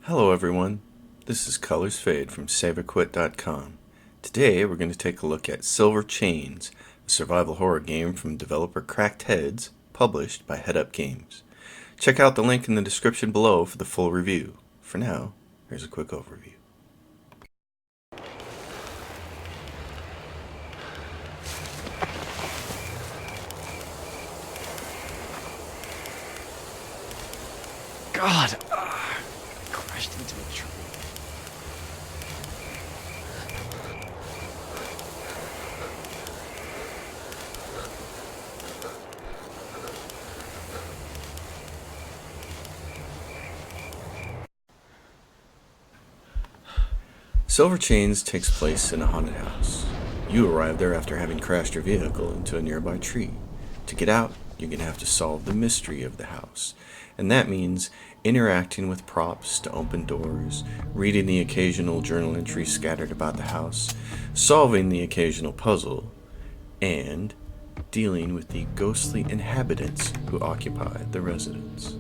Hello everyone, this is Colors Fade from SaverQuit.com. Today we're going to take a look at Silver Chains, a survival horror game from developer Cracked Heads, published by Head Up Games. Check out the link in the description below for the full review. For now, here's a quick overview. God! Crashed into a tree. Silver Chains takes place in a haunted house. You arrive there after having crashed your vehicle into a nearby tree. To get out, you're going to have to solve the mystery of the house, and that means interacting with props to open doors, reading the occasional journal entry scattered about the house, solving the occasional puzzle, and dealing with the ghostly inhabitants who occupy the residence.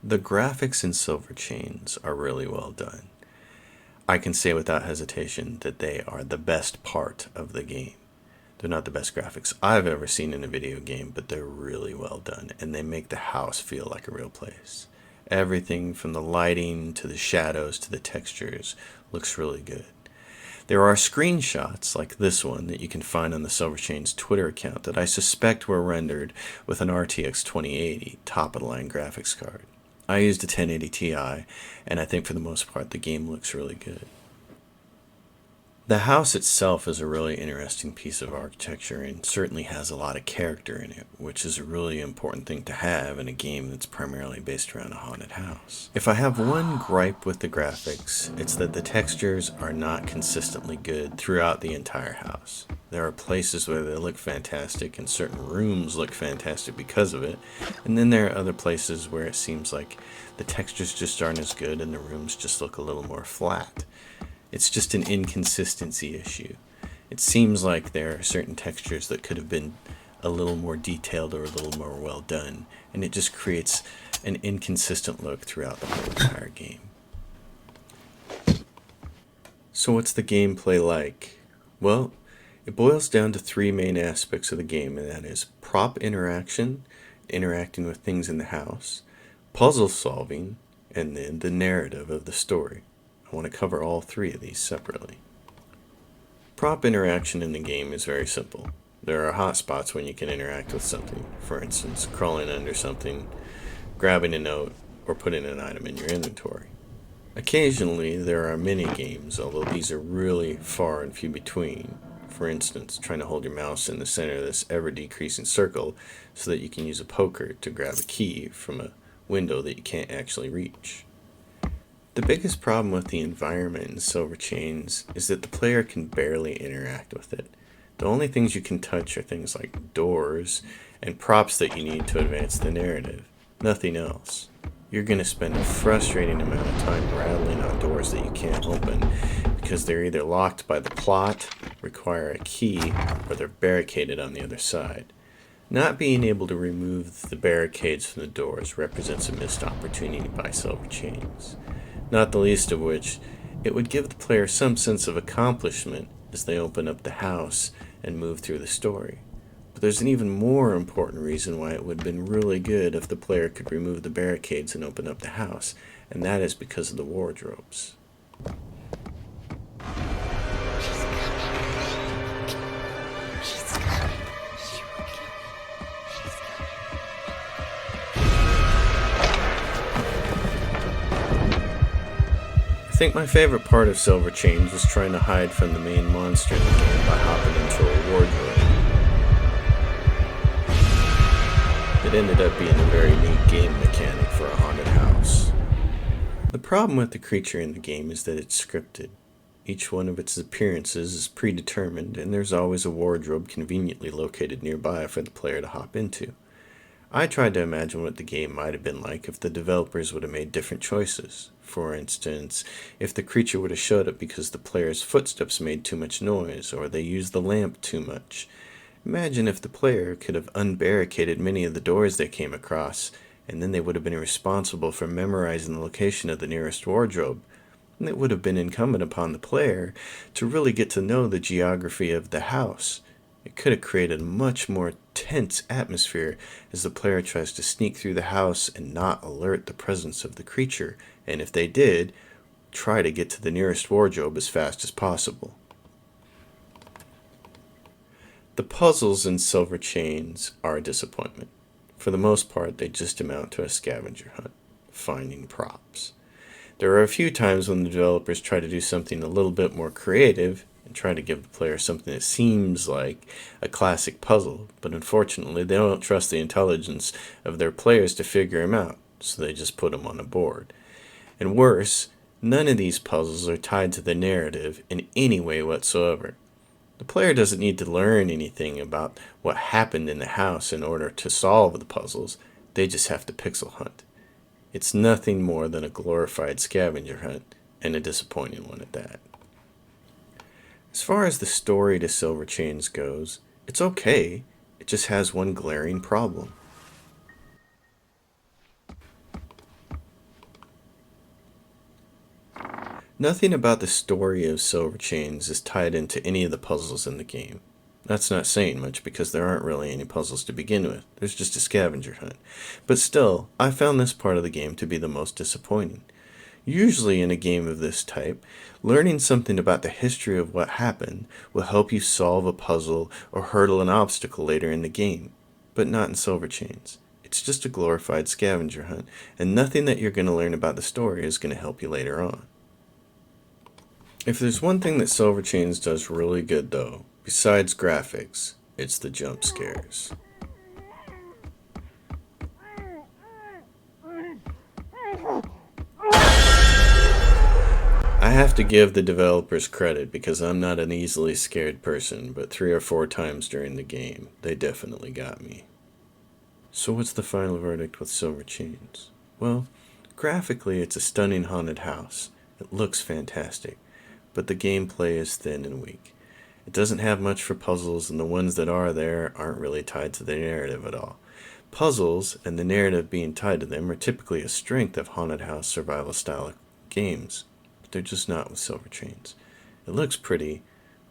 The graphics in Silver Chains are really well done. I can say without hesitation that they are the best part of the game. They're not the best graphics I've ever seen in a video game, but they're really well done, and they make the house feel like a real place. Everything from the lighting to the shadows to the textures looks really good. There are screenshots like this one that you can find on the Silver Chains Twitter account that I suspect were rendered with an RTX 2080 top-of-the-line graphics card. I used a 1080 Ti, and I think for the most part the game looks really good. The house itself is a really interesting piece of architecture and certainly has a lot of character in it, which is a really important thing to have in a game that's primarily based around a haunted house. If I have one gripe with the graphics, it's that the textures are not consistently good throughout the entire house. There are places where they look fantastic and certain rooms look fantastic because of it, and then there are other places where it seems like the textures just aren't as good and the rooms just look a little more flat. It's just an inconsistency issue. It seems like there are certain textures that could have been a little more detailed or a little more well done, and it just creates an inconsistent look throughout the whole entire game. So what's the gameplay like? Well, it boils down to three main aspects of the game, and that is prop interaction, interacting with things in the house, puzzle solving, and then the narrative of the story. I want to cover all three of these separately. Prop interaction in the game is very simple. There are hotspots when you can interact with something. For instance, crawling under something, grabbing a note, or putting an item in your inventory. Occasionally, there are mini games, although these are really far and few between. For instance, trying to hold your mouse in the center of this ever-decreasing circle so that you can use a poker to grab a key from a window that you can't actually reach. The biggest problem with the environment in Silver Chains is that the player can barely interact with it. The only things you can touch are things like doors and props that you need to advance the narrative. Nothing else. You're going to spend a frustrating amount of time rattling on doors that you can't open because they're either locked by the plot, require a key, or they're barricaded on the other side. Not being able to remove the barricades from the doors represents a missed opportunity by Silver Chains. Not the least of which, it would give the player some sense of accomplishment as they open up the house and move through the story. But there's an even more important reason why it would have been really good if the player could remove the barricades and open up the house, and that is because of the wardrobes. I think my favorite part of Silver Chains was trying to hide from the main monster in the game by hopping into a wardrobe. It ended up being a very neat game mechanic for a haunted house. The problem with the creature in the game is that it's scripted. Each one of its appearances is predetermined, and there's always a wardrobe conveniently located nearby for the player to hop into. I tried to imagine what the game might have been like if the developers would have made different choices. For instance, if the creature would have showed up because the player's footsteps made too much noise, or they used the lamp too much, Imagine if the player could have unbarricaded many of the doors they came across, and then they would have been responsible for memorizing the location of the nearest wardrobe. And it would have been incumbent upon the player to really get to know the geography of the house. It could have created a much more tense atmosphere as the player tries to sneak through the house and not alert the presence of the creature, and if they did, try to get to the nearest wardrobe as fast as possible. The puzzles in Silver Chains are a disappointment. For the most part, they just amount to a scavenger hunt, finding props. There are a few times when the developers try to do something a little bit more creative and try to give the player something that seems like a classic puzzle, but unfortunately they don't trust the intelligence of their players to figure them out, so they just put them on a board. And worse, none of these puzzles are tied to the narrative in any way whatsoever. The player doesn't need to learn anything about what happened in the house in order to solve the puzzles, they just have to pixel hunt. It's nothing more than a glorified scavenger hunt, and a disappointing one at that. As far as the story to Silver Chains goes, it's okay, it just has one glaring problem. Nothing about the story of Silver Chains is tied into any of the puzzles in the game. That's not saying much because there aren't really any puzzles to begin with. There's just a scavenger hunt. But still, I found this part of the game to be the most disappointing. Usually in a game of this type, learning something about the history of what happened will help you solve a puzzle or hurdle an obstacle later in the game. But not in Silver Chains. It's just a glorified scavenger hunt, and nothing that you're going to learn about the story is going to help you later on. If there's one thing that Silver Chains does really good though, besides graphics, it's the jump scares. I have to give the developers credit because I'm not an easily scared person, but 3 or 4 times during the game, they definitely got me. So what's the final verdict with Silver Chains? Well, graphically it's a stunning haunted house. It looks fantastic, but the gameplay is thin and weak. It doesn't have much for puzzles, and the ones that are there aren't really tied to the narrative at all. Puzzles and the narrative being tied to them are typically a strength of haunted house survival style games, but they're just not with Silver Chains. It looks pretty,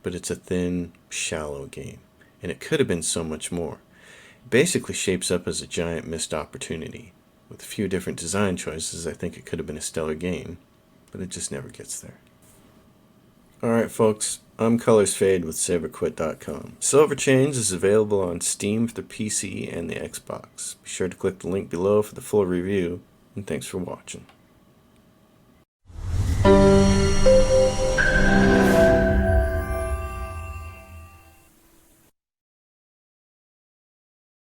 but it's a thin, shallow game, and it could have been so much more. It basically shapes up as a giant missed opportunity. With a few different design choices, I think it could have been a stellar game, but it just never gets there. Alright folks, I'm Colors Fade with SaberQuit.com. Silver Chains is available on Steam for the PC and the Xbox. Be sure to click the link below for the full review, and thanks for watching.